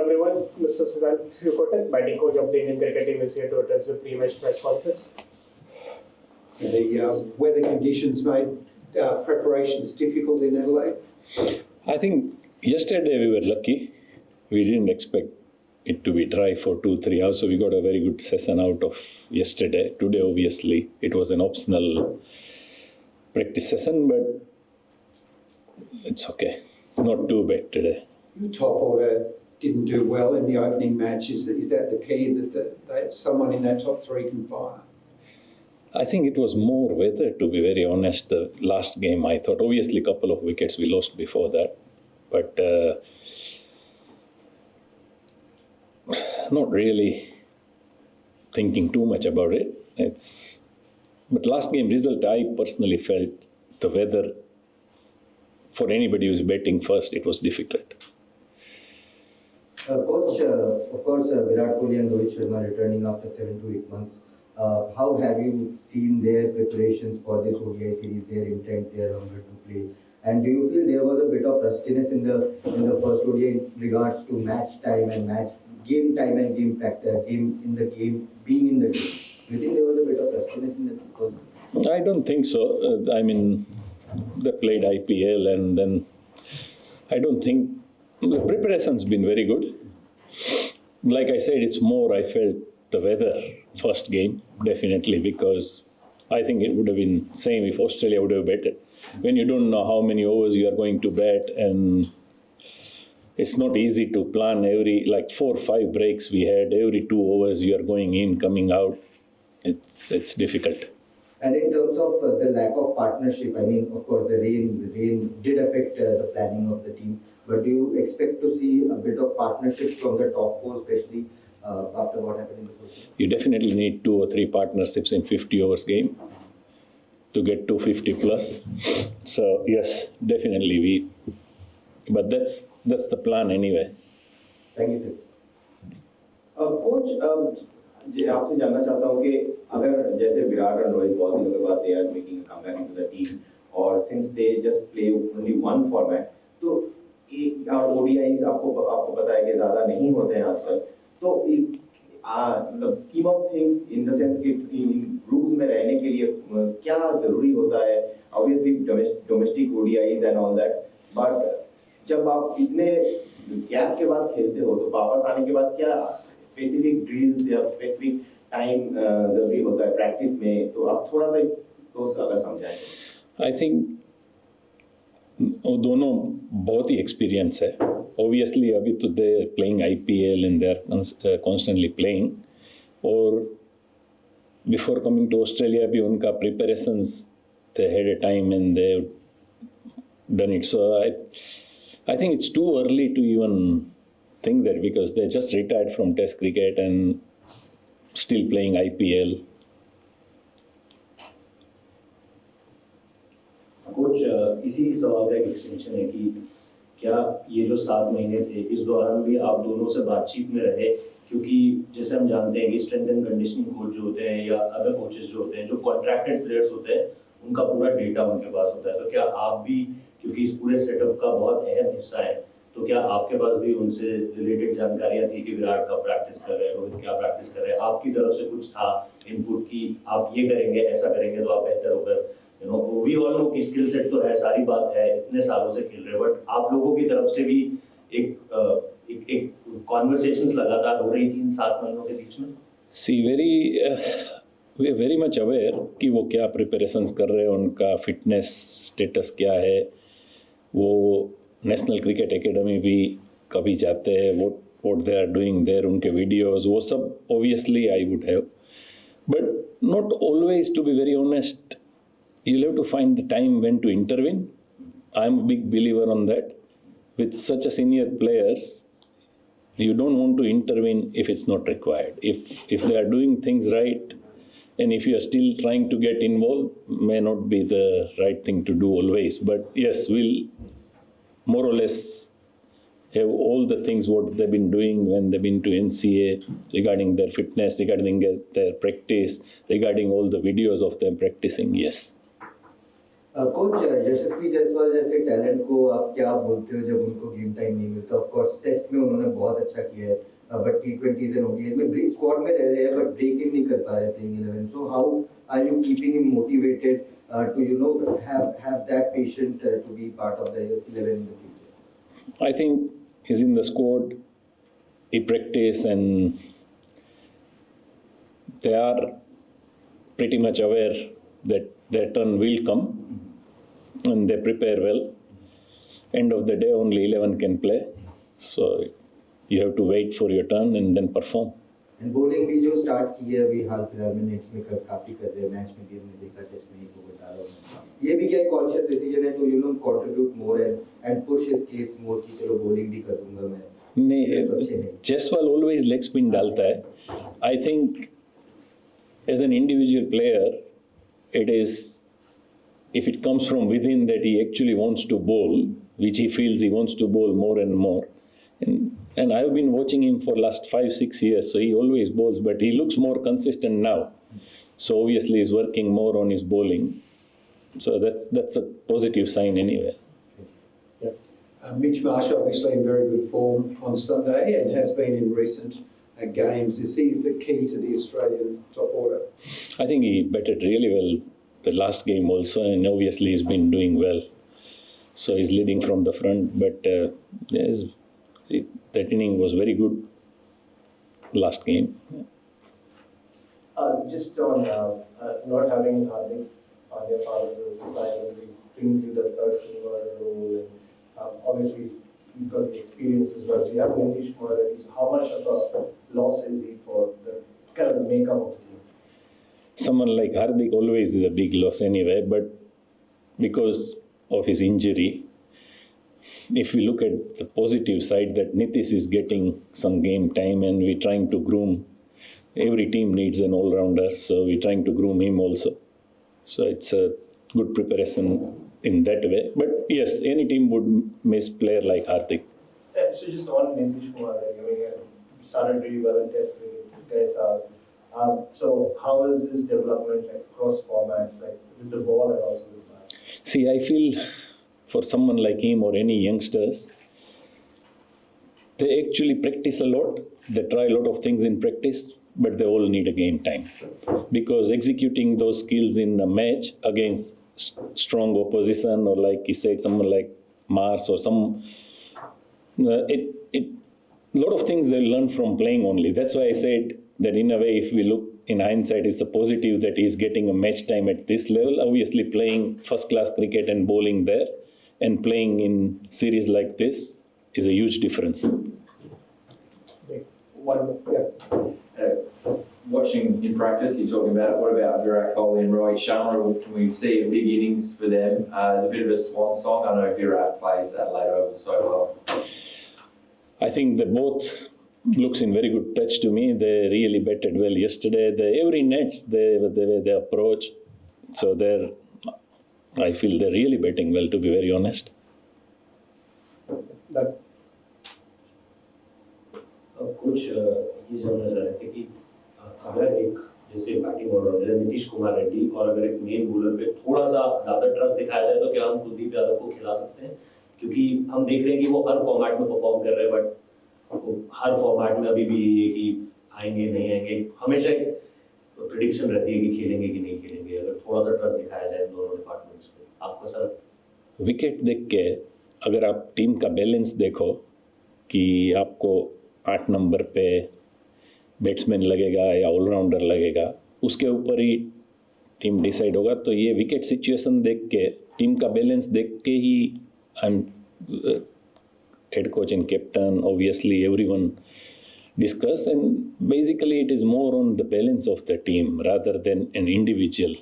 everyone. Mr. Sitanshu Kotak, batting coach of the Indian cricket team, is here to address the pre-match press conference. The weather conditions made preparations difficult in Adelaide. I think yesterday we were lucky. We didn't expect it to be dry for 2-3 hours, so we got a very good session out of yesterday. Today, obviously, it was an optional practice session, but it's okay. Not too bad today. Your top order didn't do well in the opening match. Is that the key, that someone in that top three can fire? I think it was more weather, to be very honest. The last game, I thought, obviously, a couple of wickets we lost before that, but not really thinking too much about it. But last game result, I personally felt the weather, for anybody who's batting first, it was difficult. Coach, of course, Virat Kohli and Rohit Sharma returning after 7 to 8 months. How have you seen their preparations for this ODI series, their intent, their hunger to play? And do you feel there was a bit of rustiness in the first ODI in regards to match time and game time and game factor, being in the game? Do you think there was a bit of rustiness in the? I don't think so. I mean, they played IPL, and then I don't think the preparation's been very good. Like I said, it's more I felt the weather first game, definitely, because I think it would have been same if Australia would have batted. When you don't know how many overs you are going to bat, and it's not easy to plan like 4 or 5 breaks we had, every 2 overs you are going in, coming out. It's difficult. And in terms of the lack of partnership, I mean, of course, the rain did affect the planning of the team. But do you expect to see a bit of partnership from the top 4, especially after what happened in the first game? You definitely need 2 or 3 partnerships in 50 overs game to get 250 plus. So yes, definitely but that's the plan anyway. Thank you, sir. Coach आपसे जानना चाहता हूँ कि अगर जैसे विराट और रोहित बहुत दिनों के बाद they are making a comeback into the team और since they just play only one format तो और ओडीआईज आपको पता है कि ज़्यादा नहीं होते हैं आजकल तो मतलब scheme of things in the sense कि इन ग्रुप्स में रहने के लिए क्या ज़रूरी होता है obviously domestic ODIs and all that but जब आप इतने गैप के बाद खेलते हो तो वापस आने के बाद क्या स्पेसिफिक ड्रिल्स या स्पेसिफिक टाइम जरूरी होता है प्रैक्टिस में तो आप थोड़ा सा इसको अगर समझाएं। आई थिंक वो दोनों बहुत ही एक्सपीरियंस है ऑब्वियसली अभी तो they playing IPL and they are constantly playing और बिफोर कमिंग टू ऑस्ट्रेलिया भी उनका preparations they had a time and they done it so I think it's too early to even think that because they just retired from Test cricket and still playing IPL. Coach इसी सवाल का एक extension है कि क्या ये जो 7 महीने थे इस दौरान भी आप दोनों से बातचीत में रहे क्योंकि जैसे हम जानते हैं कि स्ट्रेंथ एंड कंडीशनिंग कोच जो होते हैं या अदर कोचेस जो होते हैं जो कॉन्ट्रैक्टेड प्लेयर्स होते हैं उनका पूरा डेटा उनके पास होता है तो क्या आप भी क्योंकि इस पूरे सेटअप का बहुत अहम हिस्सा है तो क्या आपके पास भी उनसे रिलेटेड जानकारियां थी कि विराट कब प्रैक्टिस कर रहे हैं रोहित क्या प्रैक्टिस कर रहे हैं आपकी तरफ से कुछ था इनपुट की आप ये करेंगे ऐसा करेंगे तो आप बेहतर होकर वी ऑल नो कि स्किल सेट तो है सारी बात है इतने सालों से खेल रहे हैं बट आप लोगों की तरफ से भी एक कॉन्वर्सेशंस लगातार हो रही थी इन 7 महीनों के बीच में see we are very much aware कि वो क्या प्रिपरेशंस कर रहे हैं उनका फिटनेस स्टेटस क्या है वो नेशनल क्रिकेट एकेडमी भी कभी जाते हैं what they are doing there उनके वीडियोस वो सब obviously I would have but not always to be very honest you have to find the time when to intervene I am a big believer on that with such a senior players you don't want to intervene if it's not required if they are doing things right and if you are still trying to get involved may not be the right thing to do always but yes we'll more or less have all the things what they've been doing when they've been to NCA regarding their fitness regarding their practice regarding all the videos of them practicing yes coach Yashasvi Jaiswal जैसे talent को आप क्या बोलते हो जब उनको game time नहीं मिलता? ऑफ कोर्स टेस्ट में उन्होंने बहुत अच्छा किया है, बट T20s एंड ODIs में स्क्वाड में रह रहे हैं बट ब्रेक इन नहीं कर पा रहे playing 11. So how are you keeping him motivated to have that patient to be part of the 11 in the future? I think he's in the squad, he practice and they are pretty much aware that their turn will come and they prepare well. End of the day only 11 can play, so you have to wait for your turn and then perform. And bowling भी जो start की है अभी हाल फिलहाल में nets में काफी कर रहे हैं, मैच में भी हमने देखा टेस्ट में एक ओवर डाला उन्होंने. ये भी क्या कॉन्शियस डिसीजन है to contribute more and push his case more कि चलो बॉलिंग भी कर दूंगा मैं? नहीं, जयसवाल ऑलवेज लेग स्पिन डालता है. I think as an individual player it is, if it comes from within that he actually wants to bowl, which he feels he wants to bowl more and more. And I've been watching him for last 5-6 years, so he always bowls, but he looks more consistent now. So obviously he's working more on his bowling. So that's a positive sign anyway. Mitch Marsh obviously in very good form on Sunday and has been in recent games. Is he the key to the Australian top order? I think he batted really well the last game also, and obviously he's been doing well. So he's leading from the front, but that inning was very good last game. Just on not having Hardik on their part of the side, bring to the third seamer role, and obviously he's got the experience as well. So you have Nitish Kumar, how much of a loss is he for the kind of the makeup of the team? Someone like Hardik always is a big loss anyway, but because of his injury, if we look at the positive side that Nitish is getting some game time and we're trying to groom, every team needs an all-rounder, so we're trying to groom him also. So it's a good preparation in that way. But yes, any team would miss player like Hardik. So just on Nitish Kumar, I mean, started really well in Test cricket, guys. So how is his development like across formats, like with the ball and also with the bat? See, I feel for someone like him or any youngsters, they actually practice a lot. They try a lot of things in practice, but they all need a game time. Because executing those skills in a match against strong opposition, or like he said, someone like Mars or some, a lot of things they learn from playing only. That's why I said that in a way, if we look in hindsight, it's a positive that he's getting a match time at this level. Obviously, playing first-class cricket and bowling there and playing in series like this is a huge difference. Watching in practice, you're talking about, what about Virat Kohli and Rohit Sharma? Can we see a big innings for them as a bit of a swan song? I know Virat plays Adelaide Oval so well. I think they both looks in very good touch to me. They really batted well yesterday. Every nets, they approach. So I feel they're really batting well, to be very honest. कुछ ये समझना चाह रहे थे कि अगर एक जैसे बैटिंग ऑलराउंडर नीतीश कुमार रेड्डी और अगर एक मेन बॉलर पे थोड़ा सा ज्यादा ट्रस्ट दिखाया जाए तो क्या हम कुलदीप यादव को खिला सकते हैं? क्योंकि हम देख रहे हैं कि वो हर फॉर्मेट में परफॉर्म कर रहे हैं, बट हर फॉर्मेट में अभी भी ये कि आएंगे नहीं आएंगे, हमेशा एक प्रेडिक्शन रहती है कि खेलेंगे कि नहीं खेलेंगे. अगर थोड़ा सा ट्रस्ट दिखाया जाए दोनों डिपार्टमेंट्स में, आपको ऐसा लगता है? विकेट देख के अगर आप टीम का बैलेंस देखो कि आपको 8 नंबर पे बैट्समैन लगेगा या ऑलराउंडर लगेगा, उसके ऊपर ही टीम डिसाइड होगा. तो ये विकेट सिचुएशन देख के, टीम का बैलेंस देख के ही I am head coach and captain, obviously everyone discuss, and basically it is more on the balance of the team rather than an individual